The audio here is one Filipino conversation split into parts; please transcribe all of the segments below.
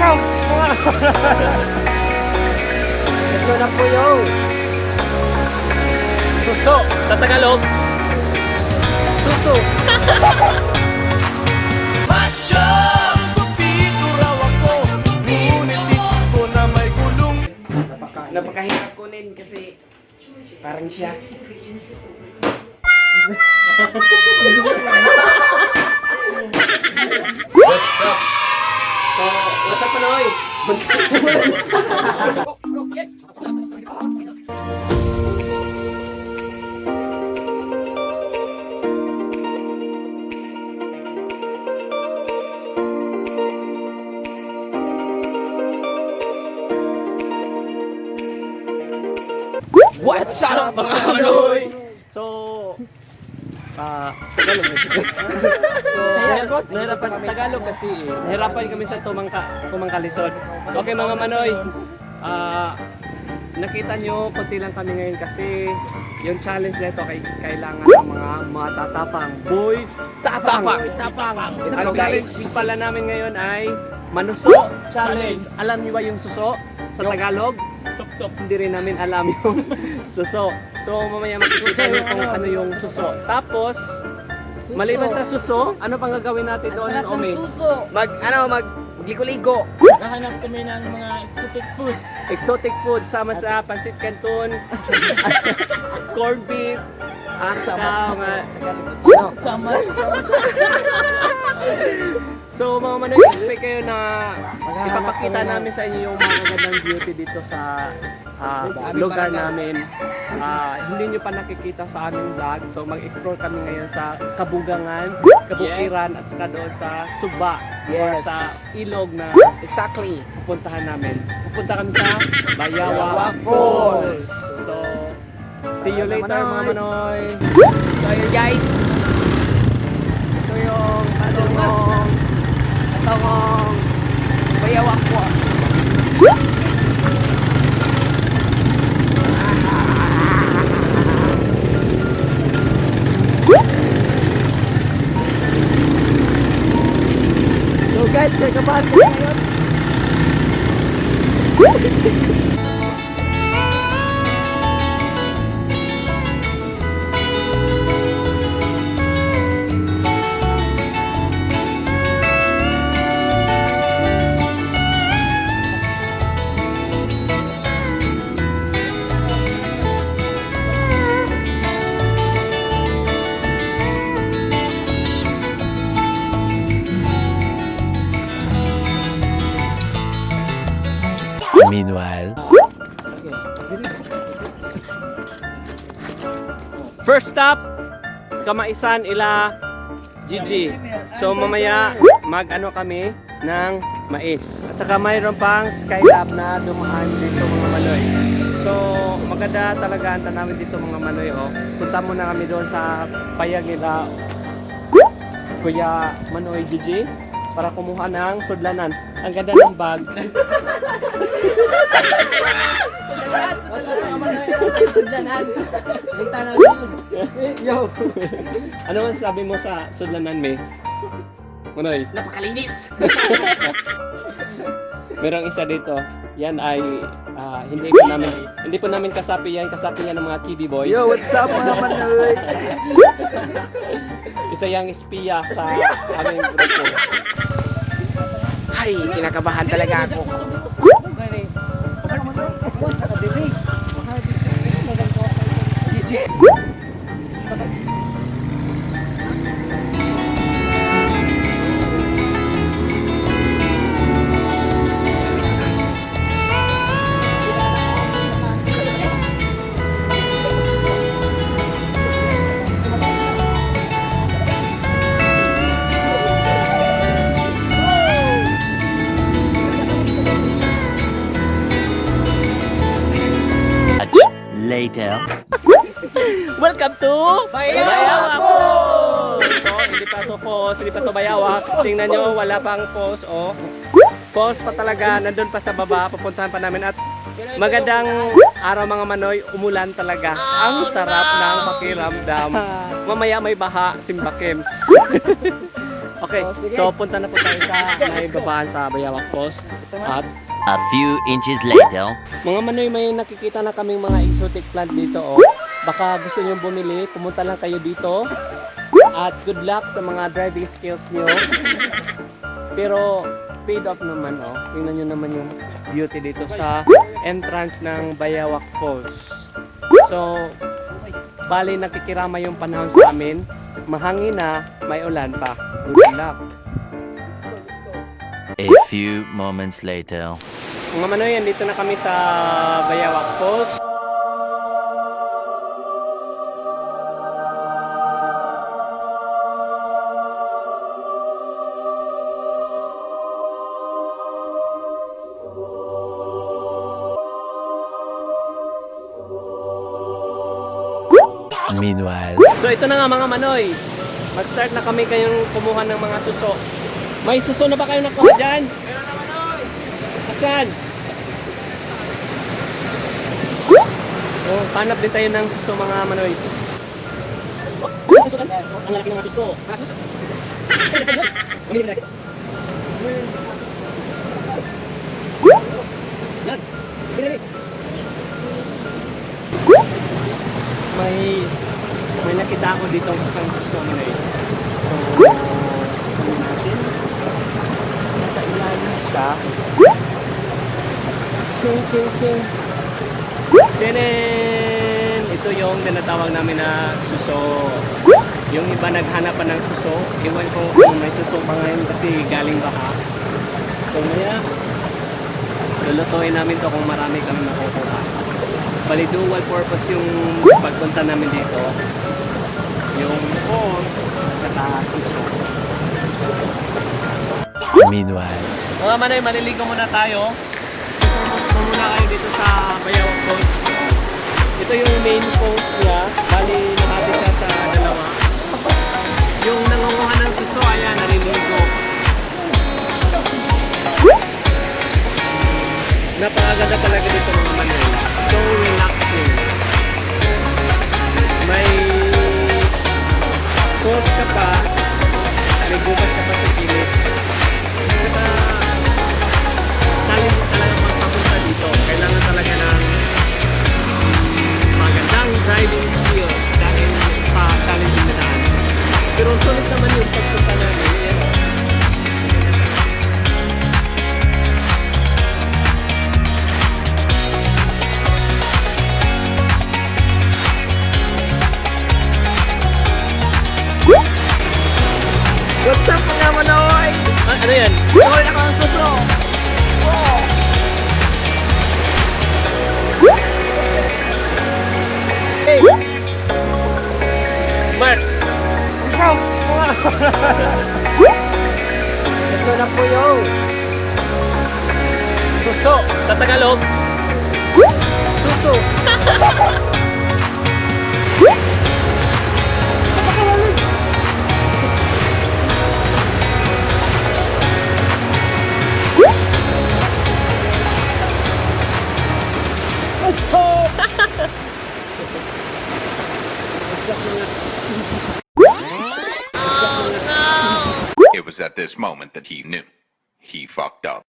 Ikaw! Ito na po yung suso. Sa Tagalog, Suso. Macho! Tupido raw ako, ngunit isip ko na may gulong. Napakahirap kunin kasi parang siya. what's up? So, what's up, Panoy? What's up mga Manoy? So, Tagalog nahirapan Tagalog kasi nahirapan kami sa tumangkalisod. So, okay mga Manoy, nakita nyo, konti lang kami ngayon kasi yung challenge na ito kailangan ng mga matatapang. Boy, tapang! Let's Ang go, guys. challenge pala namin ngayon ay Manuso Challenge. Alam niyo ba yung suso sa Tagalog? Tuk-tuk. Hindi rin namin alam yung suso. So mamaya magsususan niyo kung ano yung suso. Tapos, maliban sa suso, ano pang gagawin natin doon, Omi? Magligo-ligo. Nakahanap kami ng mga exotic foods. Exotic food sama sa pansit canton, corned beef, at saka Sama. So mga Manoy, expect kayo na ipapakita namin sa inyo yung mga magandang beauty dito sa lugar namin. Hindi nyo pa nakikita sa aming vlog. So mag-explore kami ngayon sa Kabugangan, Kabukiran at saka doon sa Suba or Yes. sa ilog na Exactly. pupuntahan namin. Pupunta kami sa Bayawa Falls. So see you later mga Manoy. So yun guys. Ito yung patungong Bayawak po. So guys, kakabahan ko ngayon. Meanwhile, first stop, Kamaisan ila Gigi. So mamaya mag-ano kami ng mais. At saka mayroon pang skylab na dumaan dito mga Manoy. So maganda talaga ang namin dito mga Manoy. Oh. Punta muna kami doon sa payag nila Kuya Manoy Gigi para kumuha ng sudlanan. Ang ganda ng bag. Sudlanan. Salita na yun. Yo, Ano man sabi mo sa sudlanan, May? Manoy? napakalinis. Merong isa dito. Yan ay hindi po namin kasapi yan ng mga kiddie boys. Yo, what's up mga Manoy? Isa yang espiya sa aming grupo. Ay, kinakabahan talaga ako. later. Welcome to Bayawak Falls! So, hindi pa to falls, hindi pa to bayawak. Tingnan nyo, wala pang falls, oh. Falls pa talaga, nandun pa sa baba, pupuntahan pa namin at magandang araw mga Manoy, umulan talaga. Ang sarap ng pakiramdam. Mamaya may baha, Simba Kems. Okay, so punta na po tayo sa may babaan sa Bayawak Falls. At A few inches later. mga manoy, may nakikita na kaming mga exotic plant dito. Oh. Baka gusto nyo bumili, pumunta lang kayo dito. At good luck sa mga driving skills nyo. Pero paid off naman. Oh. Tingnan nyo naman yung beauty dito sa entrance ng Bayawak Falls. So, bali nakikirama yung panahon sa amin. Mahangin na, may ulan pa. Good luck. A few moments later. Mga manoy, andito na kami sa Bayawak Falls. Meanwhile. So ito na nga mga manoy. Mag-start na kami kayong kumuha ng mga suso. May suso na ba kayo nakuha dyan? Meron na manoy! Asan? Oh, hanap din tayo ng suso mga manoy. Ang laki ng mga suso. Yan. May nakita ako dito ang isang suso manoy. So, kunin natin. Nasa ilalim siya. Ching, ching, ching. Chenen! Ito yung tinatawag namin na suso. Yung iba naghanap pa ng suso. Iwan ko kung may suso pa ngayon kasi galing baka. So maya, lulutuin namin to kung marami kami makukuha. Bali dual purpose yung pagpunta namin dito. Yung falls, saka suso. Meanwhile. Mga manoy, maliligo muna tayo. Muna kayo dito sa Bayawak Falls. Ito yung main falls niya. Bali, nakati siya sa dalawa. Yung nangunguha ng suso, ayan, naliligo. Napakaganda talaga dito mga manoy. So relaxing. May falls ka pa, may gubat ka pa sa kilid. Saka challenge talaga magpapunta dito. Kailangan talaga ng magandang driving skills dahil sa challenging na daan. Pero sulit naman yung pagpunta namin. Yan. What's up mga manoy? Ano yan? Manoy na kang suso! Hey! Mark! Ito na po yung suso! Sa Tagalog, Suso! It was at this moment that he knew. He fucked up.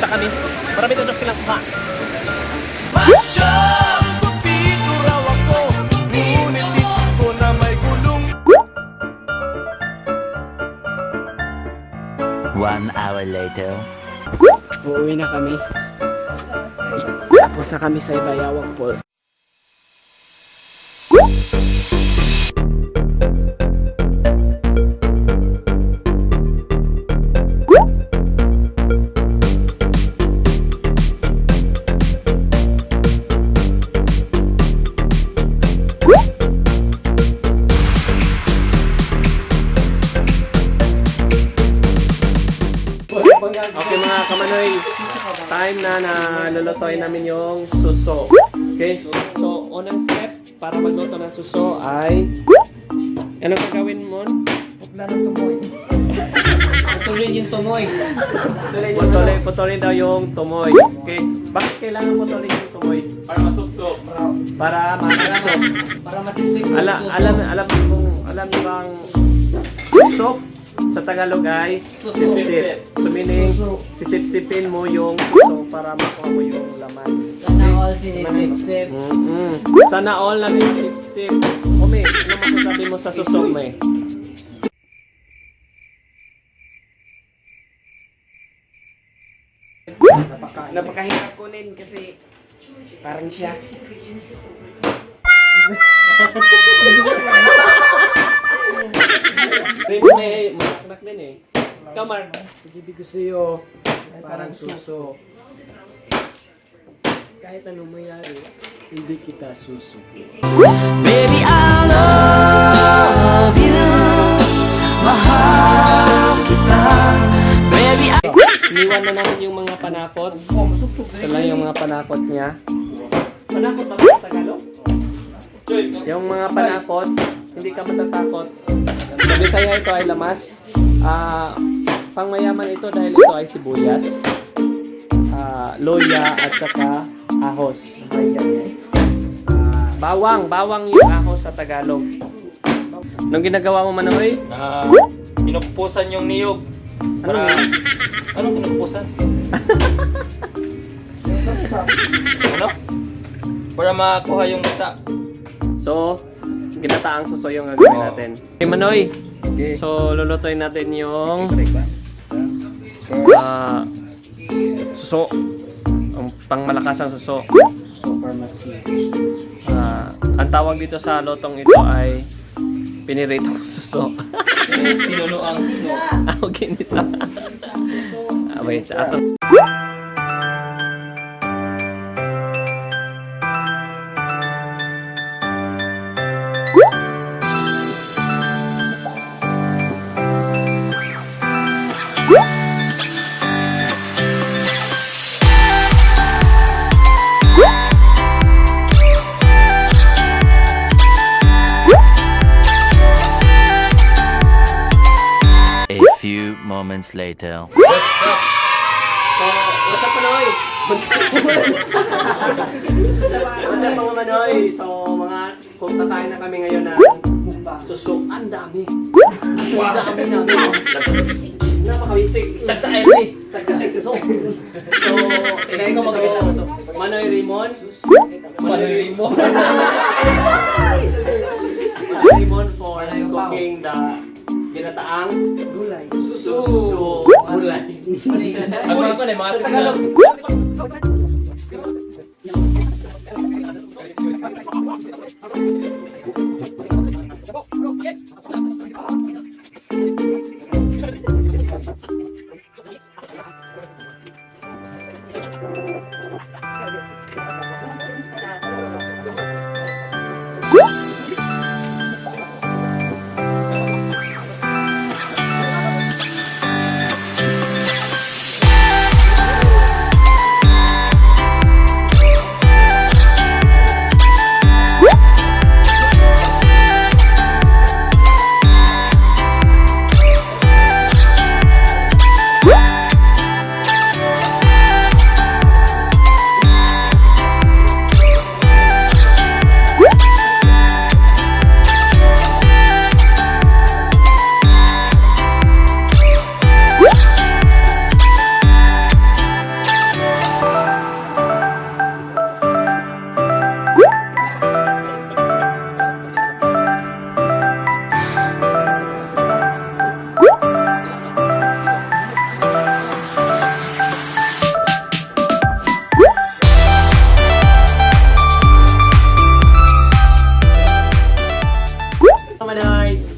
punta kami. Marami doon silang kuha. Masyang gupido raw ako, ngunit isip ko na may gulong. 1 hour later. Uuwi na kami. Tapos na kami sa Bayawak Falls. Okay mga kamanoy, time na lulutuin namin yung suso. Okay? So, unang step para magluto ng suso ay... Anong gagawin mo? Huwag na rin tumoy. Putulin yung tumoy. Putulin daw yung tumoy. Okay. Bakit kailangan putulin yung tumoy? Para masuksok. Para makasok. Para masiksik yung Alam niyo bang susok sa Tagalog ay sipsip. Sumining sisipsipin mo yung susok para makuha mo yung laman. Sana all sinisip-sip. Sana all na sipsip. Ome, ano masasabi mo sa susok mo eh? Napakahirap kunin kasi parang siya. May malaknak din eh. Kamar. Ibig ko sa'yo, parang suso. Kahit anong mayari, hindi kita suso. Baby, I love you. Mahal kita. Baby, I... Iniwan na namin yung mga panakot. Ito lang yung mga panakot niya. Panakot ba sa Tagalog? Yung mga panakot, hindi ka matatakot. Sa Bisaya ito ay lamas. Pangmayaman ito dahil ito ay sibuyas, loya at saka ahos. Bawang yung ahos sa Tagalog. Nung ginagawa mo Manoy? Pinuppusan yung niyog. Anong pinuppusan? Ano? Para makuha yung gata. So, ginataang suso yung gagawin natin. Okay, Manoy. So, lulutuin natin yung suso. Ang pangmalakas ang suso. Ang tawag dito sa lotong ito ay piniritong suso. Pinuno ang Ginisa. Wait, sa ato. A few moments later. So, what's up, Manoy? What's up, mga Manoy? So, kung kakain na kami ngayon na suso, ang dami. Ang dami namin. Napakawisig. Tagsa-ay suso. So, kinain ko magkabit ng suso. Manoy Rimon. Manoy Rimon for cooking the ginataang suso. Gulay. Ang mga ko na mga Tagalog.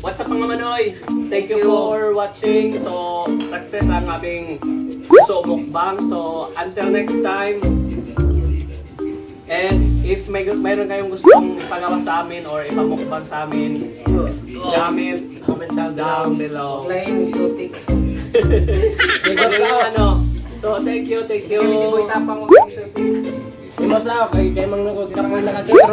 What's up mga Manoy? Thank you for watching. So, success ang aming suso mukbang. So, until next time. And if mayroon kayong gustong pagawa sa amin or ipamukbang sa amin, comment down below. Lain exotic. So, thank you. Kami si Boy Tapang exotic. Imasaw, kay Mang Nukot, kita ka nakachotro